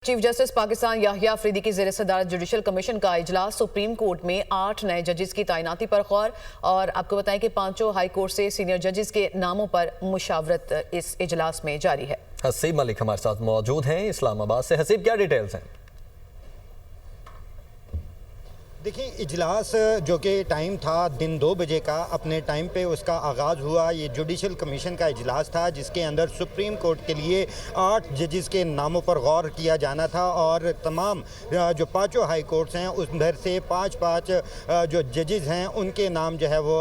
Chief justice Pakistan Yahya Afridi की ज़ेर सदारत जुडिशल कमीशन का इजलास सुप्रीम कोर्ट में 8 नए जजेस की तैनाती पर गौर। और आपको बताएं कि 5 हाई कोर्ट से सीनियर जजेस के नामों पर मुशावरत इस इजलास में जारी है। हसीब मलिक हमारे साथ मौजूद हैं इस्लामाबाद से। हसीब, क्या डिटेल्स हैं? देखिए, इजलास जो कि टाइम था दिन 2 बजे का, अपने टाइम पे उसका आगाज़ हुआ। ये जुडिशल कमीशन का इजलास था जिसके अंदर सुप्रीम कोर्ट के लिए 8 जजेस के नामों पर गौर किया जाना था और तमाम जो 5 हाई कोर्ट्स हैं उधर से 5 जो जजेस हैं उनके नाम जो है वो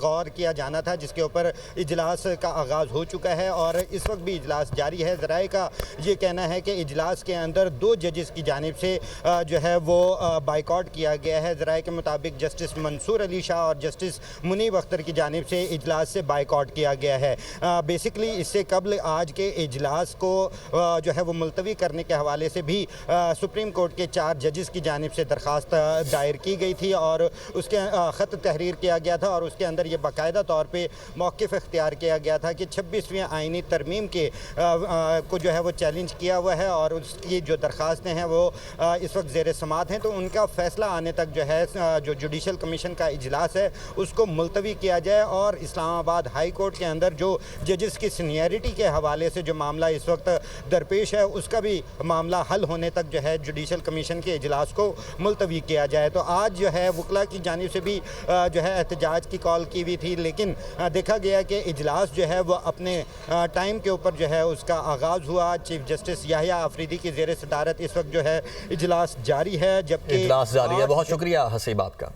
गौर किया जाना था, जिसके ऊपर इजलास का आगाज़ हो चुका है और इस वक्त भी इजलास जारी है। ज़राए का ये कहना है कि इजलास के अंदर 2 जजेस की जानिब से जो है वो बाइकआउट किया गया है। ज़राए के मुताबिक जस्टिस मंसूर अली शाह और जस्टिस मुनीब अख्तर की जानिब से इजलास से बाइकआउट किया गया है। बेसिकली इससे कबल आज के इजलास को जो है वो मुलतवी करने के हवाले से भी सुप्रीम कोर्ट के 4 जजेस की जानिब से दरख्वास्त दायर की गई थी और उसके ख़त तहरीर किया गया था और उसके अंदर ये बाकायदा तौर पर मौक़िफ़ इख्तियार किया गया था कि 26वीं आइनी तरमीम के को जो है वो चैलेंज किया हुआ है और उसकी जो दरख्वास्तें हैं वो इस वक्त ज़ेर समात हैं, तो उनका फ़ैसला आने तक जो है जो जुडिशल कमीशन का इजलास है उसको मुलतवी किया जाए और इस्लामाबाद हाई कोर्ट के अंदर जो जजेस की सीनियरिटी के हवाले से जो मामला इस वक्त दरपेश है उसका भी मामला हल होने तक जो है जुडिशल कमीशन के इजलास को मुलतवी किया जाए। तो आज जो है वकला की जानिब से भी जो है एहतजाज की कॉल की हुई थी, लेकिन देखा गया कि इजलास जो है वह अपने टाइम के ऊपर जो है उसका आगाज़ हुआ। चीफ जस्टिस याहिया अफरीदी की ज़ेर सदारत इस वक्त जो है इजलास जारी है, जबकि इजलास जारी है। बहुत शुक्रिया हसीब आपका।